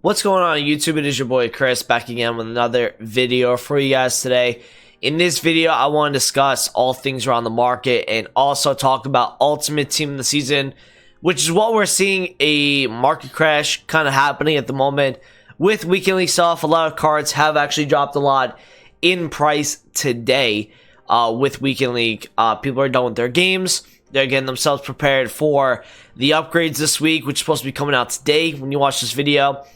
What's going on YouTube? It is your boy Chris back again with another video for you guys today. In this video, I want to discuss all things around the market and also talk about Ultimate Team of the Season, which is what we're seeing a market crash kind of happening at the moment. With Weekend League stuff, a lot of cards have actually dropped a lot in price today with Weekend League. People are done with their games. They're getting themselves prepared for the upgrades this week, which is supposed to be coming out today when you watch this video.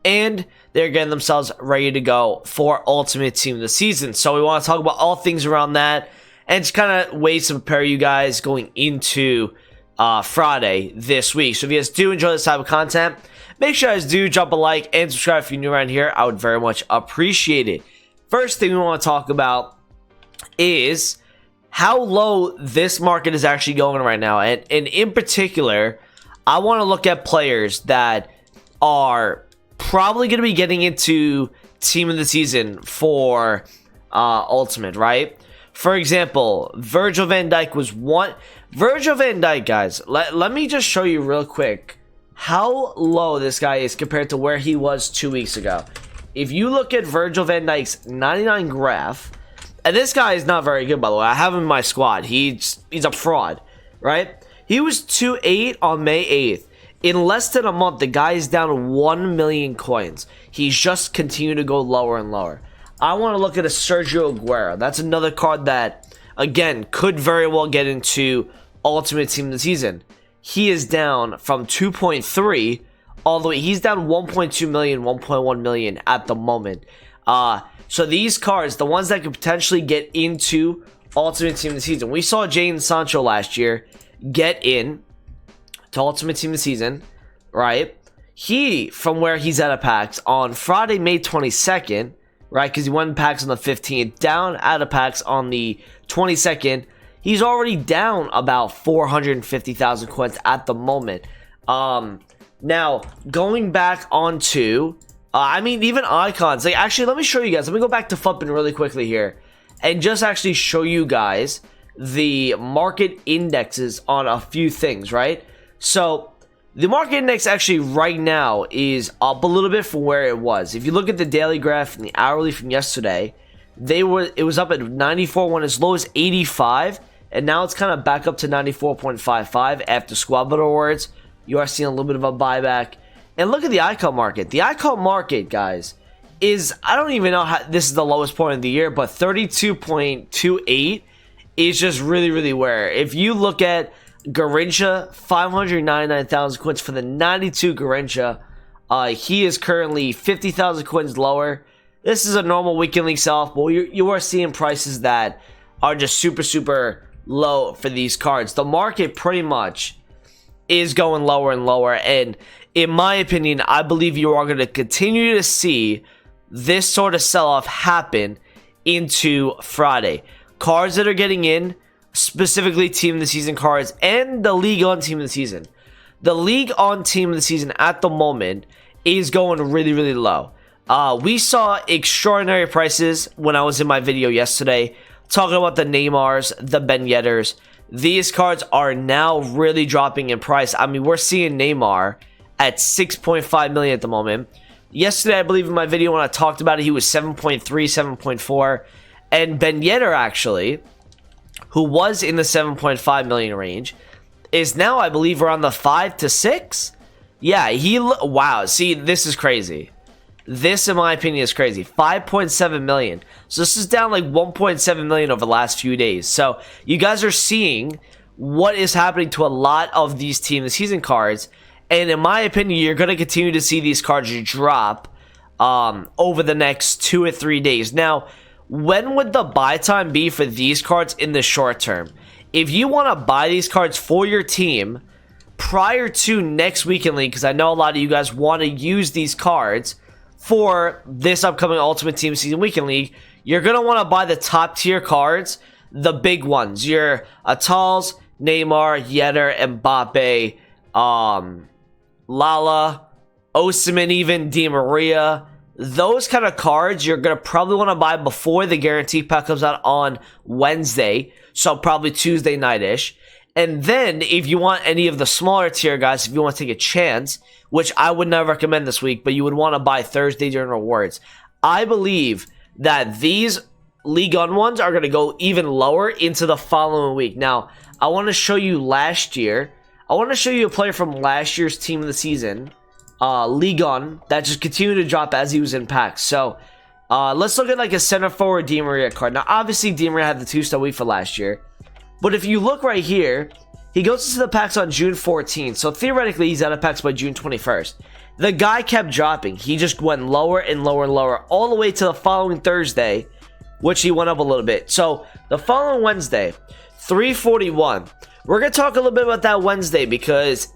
And they're getting themselves ready to go for Ultimate Team of the Season. So we want to talk about all things around that and just kind of ways to prepare you guys going into Friday this week. So if you guys do enjoy this type of content, make sure you guys do drop a like and subscribe if you're new around here. I would very much appreciate it. First thing we want to talk about is how low this market is actually going right now. And in particular, I want to look at players that are probably going to be getting into Team of the Season for Ultimate, right? For example, Virgil van Dijk was one. Virgil van Dijk, guys, let me just show you real quick how low this guy is compared to where he was 2 weeks ago. If you look at Virgil van Dijk's 99 graph, and this guy is not very good, by the way. I have him in my squad. He's a fraud, right? He was 2.8 on May 8th. In less than a month, the guy is down 1 million coins. He's just continued to go lower and lower. I want to look at a Sergio Aguero. That's another card that, again, could very well get into Ultimate Team of the Season. He is down from 2.3 all the way. He's down 1.2 million, 1.1 million at the moment. So these cards, the ones that could potentially get into Ultimate Team of the Season. We saw Jadon Sancho last year get in to Ultimate Team of the Season, right? He, from where he's at packs on Friday, May 22nd, right? Because he went in packs on the 15th, down out of packs on the 22nd. He's already down about 450,000 coins at the moment. Now, going back onto, even icons. Like, actually, let me show you guys. Let me go back to Fuppin really quickly here and just actually show you guys the market indexes on a few things, right? So the market index actually right now is up a little bit from where it was. If you look at the daily graph and the hourly from yesterday, it was up at 94, went as low as 85, and now it's kind of back up to 94.55 after Squad Builder Awards. You are seeing a little bit of a buyback. And look at the icon market. The icon market, guys, is, I don't even know how this is the lowest point of the year, but 32.28 is just really, really rare. If you look at Garrincha, 599,000 coins for the 92 Garrincha. He is currently 50,000 coins lower. This is a normal Weekend League sell-off, but you are seeing prices that are just super, super low for these cards. The market pretty much is going lower and lower, and in my opinion, I believe you are going to continue to see this sort of sell-off happen into Friday. Cards that are getting in, specifically Team of the Season cards, and the League on Team of the Season. The League on Team of the Season at the moment is going really, really low. We saw extraordinary prices when I was in my video yesterday, talking about the Neymars, the Ben Yedders. These cards are now really dropping in price. I mean, we're seeing Neymar at 6.5 million at the moment. Yesterday, I believe in my video when I talked about it, he was 7.3, 7.4. And Ben Yedder, actually, who was in the 7.5 million range, is now, I believe, around the 5 to 6. Yeah, wow. See, this is crazy. This, in my opinion, is crazy. 5.7 million. So this is down like 1.7 million over the last few days. So you guys are seeing what is happening to a lot of these Team of the Season cards. And in my opinion, you're going to continue to see these cards drop over the next 2 or 3 days. Now, when would the buy time be for these cards in the short term? If you want to buy these cards for your team prior to next Weekend League, because I know a lot of you guys want to use these cards for this upcoming Ultimate Team Season Weekend League, you're going to want to buy the top tier cards, the big ones. Your Atals, Neymar, Yedder, Mbappe, Lala, Osimhen, even Di Maria. Those kind of cards you're going to probably want to buy before the guarantee pack comes out on Wednesday, so probably Tuesday night-ish. And then if you want any of the smaller tier guys, if you want to take a chance, which I would not recommend this week, but you would want to buy Thursday during rewards, I believe that these Ligue 1 ones are going to go even lower into the following week. Now, I want to show you last year. I want to show you a player from last year's team of the season, Ligue 1, that just continued to drop as he was in packs. So, let's look at like a center forward Di Maria card. Now, obviously, Di Maria had the 2-star FIFA last year. But if you look right here, he goes into the packs on June 14th. So theoretically, he's out of packs by June 21st. The guy kept dropping. He just went lower and lower and lower all the way to the following Thursday, which he went up a little bit. So the following Wednesday, 341. We're going to talk a little bit about that Wednesday because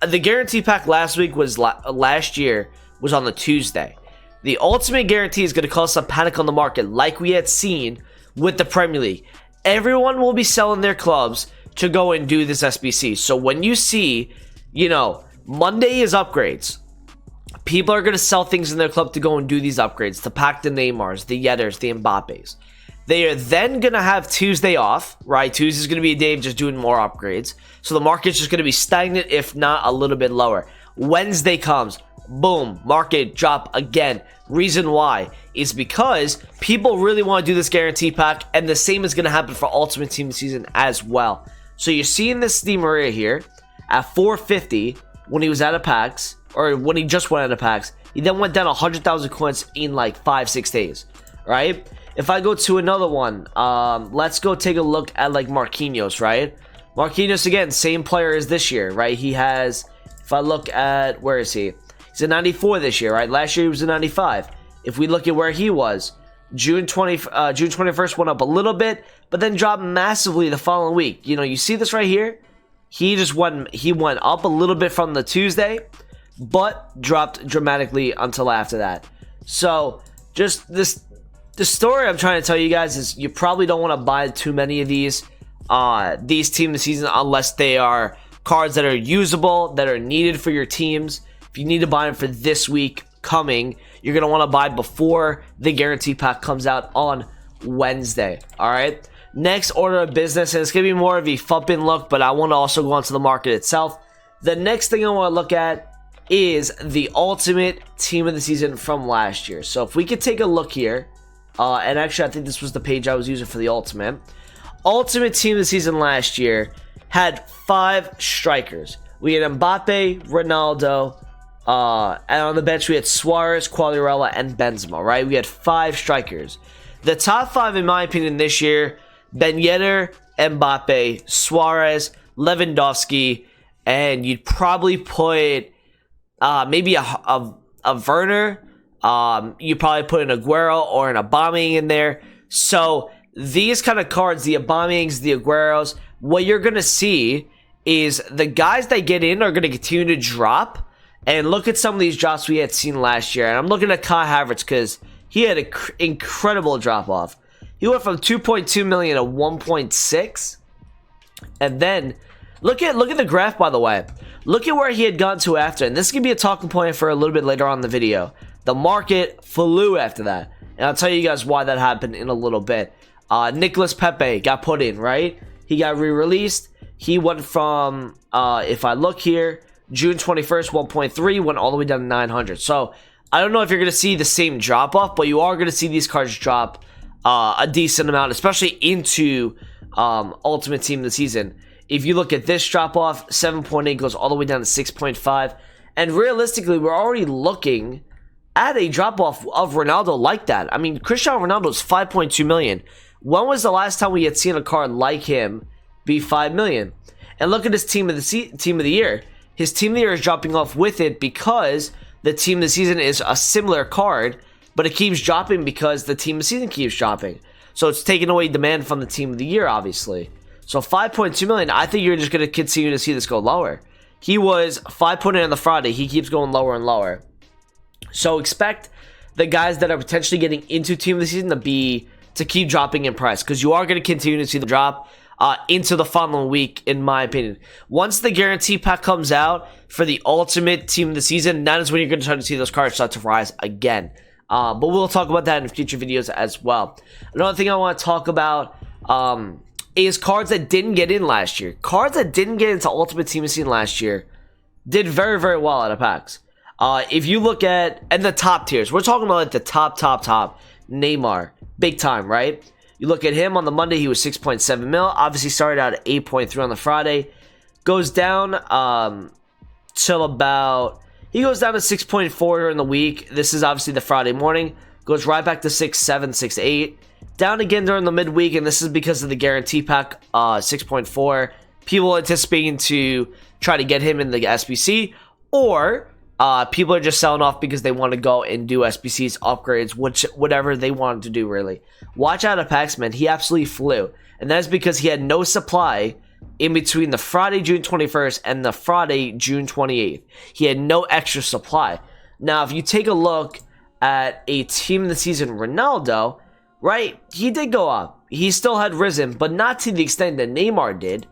the guarantee pack last week was last year was on the Tuesday. The ultimate guarantee is going to cause some panic on the market like we had seen with the Premier League. Everyone will be selling their clubs to go and do this SBC. So when you see, Monday is upgrades. People are going to sell things in their club to go and do these upgrades, to pack the Neymars, the Yetters, the Mbappes. They are then going to have Tuesday off, right? Tuesday's going to be a day of just doing more upgrades. So the market's just going to be stagnant, if not a little bit lower. Wednesday comes, boom, market drop again. Reason why is because people really want to do this guarantee pack, and the same is going to happen for Ultimate Team Season as well. So you're seeing this Di Maria here at 450 when he was out of packs, or when he just went out of packs. He then went down 100,000 coins in like 5-6 days, right? If I go to another one, let's go take a look at like Marquinhos, right? Marquinhos, again, same player as this year, right? He has, if I look at, where is he? He's a 94 this year, right? Last year he was a 95. If we look at where he was, June 21st went up a little bit, but then dropped massively the following week. You see this right here? He went up a little bit from the Tuesday, but dropped dramatically until after that. So, just the story I'm trying to tell you guys is you probably don't want to buy too many of these team of the season unless they are cards that are usable, that are needed for your teams. If you need to buy them for this week coming, you're going to want to buy before the guarantee pack comes out on Wednesday. All right. Next order of business, and it's going to be more of a fupping look, but I want to also go onto the market itself. The next thing I want to look at is the ultimate team of the season from last year. So if we could take a look here, and actually I think this was the page I was using for the ultimate team of the season last year had 5 strikers. We had Mbappe, Ronaldo, and on the bench we had Suarez, Quagliarella, and Benzema, right? We had 5 strikers. The top 5, in my opinion, this year: Ben Yedder, Mbappe, Suarez, Lewandowski, and you'd probably put maybe a Werner. You probably put an Aguero or an Aubameyang in there. So these kind of cards, the Aubameyangs, the Agueros, what you're going to see is the guys that get in are going to continue to drop. And look at some of these drops we had seen last year. And I'm looking at Kai Havertz because he had an incredible drop-off. He went from 2.2 million to 1.6. And then, look at the graph, by the way. Look at where he had gone to after. And this can be a talking point for a little bit later on in the video. The market flew after that. And I'll tell you guys why that happened in a little bit. Nicolas Pepe got put in, right? He got re-released. He went from, if I look here, June 21st, 1.3, went all the way down to 900. So, I don't know if you're going to see the same drop-off, but you are going to see these cards drop a decent amount, especially into Ultimate Team of the Season. If you look at this drop-off, 7.8 goes all the way down to 6.5. And realistically, we're already looking at a drop-off of Ronaldo like that. I mean, Cristiano Ronaldo's 5.2 million. When was the last time we had seen a card like him be 5 million? And look at his team of the year. His team of the year is dropping off with it because the team of the season is a similar card, but it keeps dropping because the team of the season keeps dropping. So it's taking away demand from the team of the year, obviously. So 5.2 million, I think you're just going to continue to see this go lower. He was 5.8 on the Friday. He keeps going lower and lower. So expect the guys that are potentially getting into team of the season to keep dropping in price, because you are going to continue to see the drop into the following week, in my opinion. Once the guarantee pack comes out for the ultimate team of the season, that is when you're going to start to see those cards start to rise again. But we'll talk about that in future videos as well. Another thing I want to talk about is cards that didn't get in last year. Cards that didn't get into Ultimate Team of the Season last year did very, very well out of packs. If you look at, and the top tiers, we're talking about like the top, Neymar, big time, right? You look at him on the Monday, he was 6.7 mil. Obviously started out at 8.3 on the Friday. Goes down till about, he goes down to 6.4 during the week. This is obviously the Friday morning. Goes right back to 6.7, 6.8. Down again during the midweek, and this is because of the guarantee pack, 6.4. People anticipating to try to get him in the SBC, or people are just selling off because they want to go and do SBCs, upgrades, whatever they wanted to do, really. Watch out of packs, man. He absolutely flew. And that is because he had no supply in between the Friday, June 21st and the Friday, June 28th. He had no extra supply. Now, if you take a look at a team of the season, Ronaldo, right, he did go up. He still had risen, but not to the extent that Neymar did,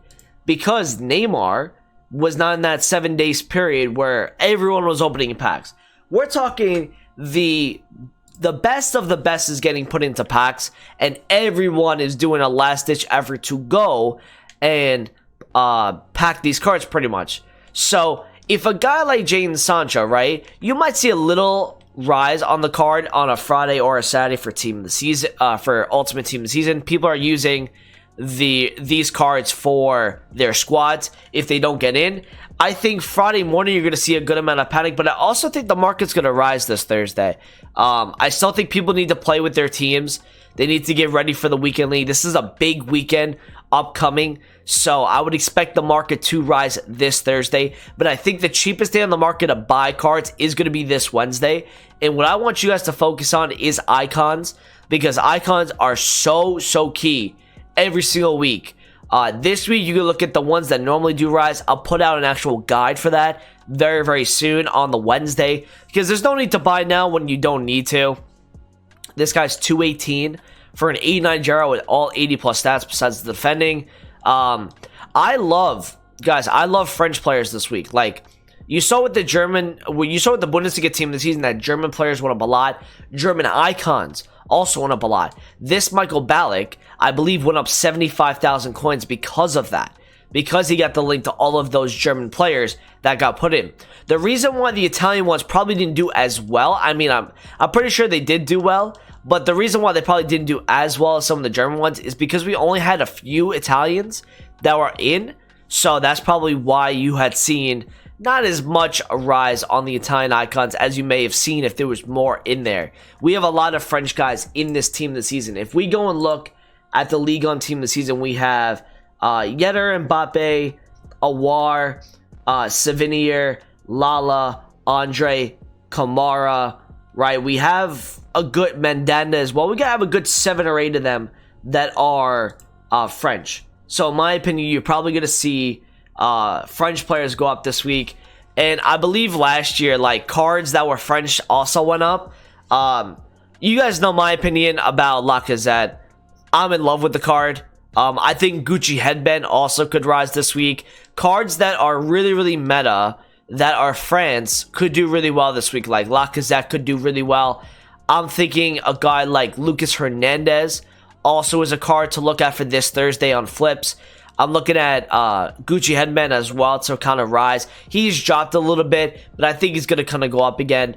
because Neymar was not in that 7 days period where everyone was opening packs. We're talking the best of the best is getting put into packs, and everyone is doing a last-ditch effort to go and pack these cards pretty much. So if a guy like Jadon Sancho, right, you might see a little rise on the card on a Friday or a Saturday for team of the season, for Ultimate Team of the Season. People are using these cards for their squads if they don't get in. I think Friday morning you're going to see a good amount of panic, but I also think the market's going to rise this Thursday. I still think people need to play with their teams. They need to get ready for the weekend league. This is a big weekend upcoming, so I would expect the market to rise this Thursday. But I think the cheapest day on the market to buy cards is going to be this Wednesday. And what I want you guys to focus on is icons, because icons are so key every single week. This week you can look at the ones that normally do rise. I'll put out an actual guide for that very soon on the Wednesday, because there's no need to buy now when you don't need to. This guy's 218 for an 89 Gyro with all 80 plus stats besides the defending. I love French players this week. Like, you saw with the Bundesliga team this season that German players went up a lot. German icons also went up a lot. This Michael Ballack, I believe, went up 75,000 coins because of that. Because he got the link to all of those German players that got put in. The reason why the Italian ones probably didn't do as well, I mean, I'm pretty sure they did do well, but the reason why they probably didn't do as well as some of the German ones is because we only had a few Italians that were in, so that's probably why you had seen not as much a rise on the Italian icons as you may have seen if there was more in there. We have a lot of French guys in this team this season. If we go and look at the Ligue 1 team this season, we have Yetter, Mbappe, Awar, Savinier, Lala, Andre, Kamara, right? We have a good Mandanda as well. We gotta have a good 7 or 8 of them that are French. So in my opinion, you're probably gonna see French players go up this week. And I believe last year, like, cards that were French also went up. You guys know my opinion about Lacazette. I'm in love with the card. I think Gucci Headband also could rise this week. Cards that are really meta, that are France, could do really well this week. Like Lacazette could do really well. I'm thinking a guy like Lucas Hernandez also is a card to look at for this Thursday on flips. I'm looking at Gucci Headband as well to kind of rise. He's dropped a little bit, but I think he's going to kind of go up again.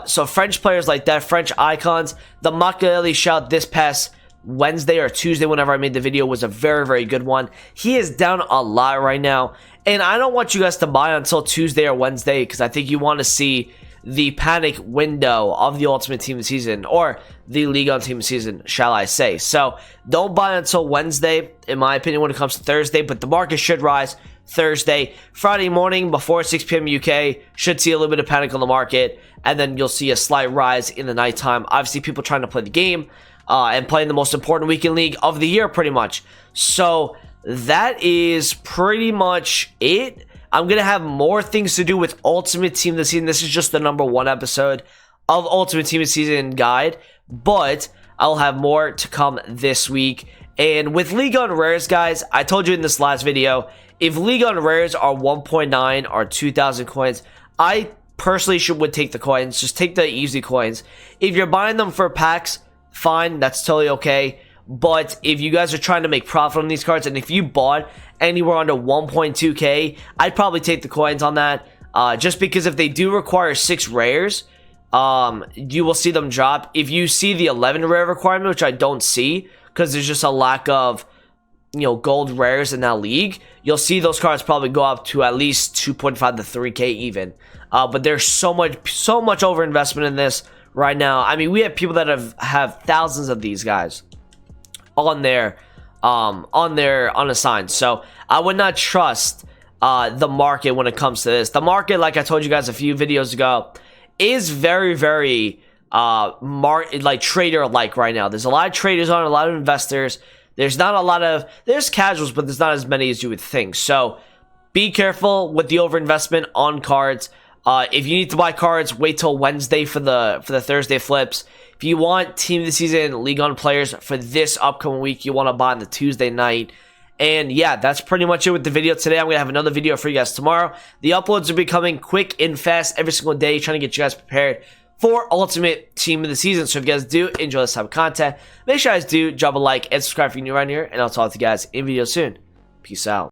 So French players like that, French icons. The Machiavelli shout this past Wednesday or Tuesday, whenever I made the video, was a very good one. He is down a lot right now, and I don't want you guys to buy until Tuesday or Wednesday, because I think you want to see the panic window of the Ultimate Team of the Season, or the Ligue 1 Team of the Season, shall I say. So don't buy until Wednesday, in my opinion, when it comes to Thursday, but the market should rise Thursday. Friday morning before 6 p.m. UK, should see a little bit of panic on the market, and then you'll see a slight rise in the nighttime. Obviously, people trying to play the game, and playing the most important weekend league of the year, pretty much. So that is pretty much it. I'm going to have more things to do with Ultimate Team of the Season. This is just the #1 episode of Ultimate Team of the Season guide, but I'll have more to come this week. And with Ligue 1 Rares, guys, I told you in this last video, if Ligue 1 Rares are 1.9 or 2,000 coins, I personally would take the coins. Just take the easy coins. If you're buying them for packs, fine, that's totally okay. But if you guys are trying to make profit on these cards, and if you bought anywhere under 1.2k, I'd probably take the coins on that. Just because if they do require 6 rares, you will see them drop. If you see the 11 rare requirement, which I don't see, because there's just a lack of, you know, gold rares in that league, you'll see those cards probably go up to at least 2.5 to 3k even. But there's so much over investment in this right now. I mean, we have people that have thousands of these guys on their unassigned. So I would not trust the market when it comes to this. The market, like I told you guys a few videos ago, is very like trader like right now. There's a lot of traders on, a lot of investors. There's casuals, but there's not as many as you would think. So be careful with the overinvestment on cards. If you need to buy cards, wait till Wednesday for the Thursday flips. If you want team of the season League on players for this upcoming week, you want to buy on the Tuesday night. And yeah, that's pretty much it with the video today. I'm going to have another video for you guys tomorrow. The uploads are becoming quick and fast every single day, trying to get you guys prepared for Ultimate Team of the Season. So if you guys do enjoy this type of content, make sure you guys do drop a like and subscribe if you're new around here. And I'll talk to you guys in video soon. Peace out.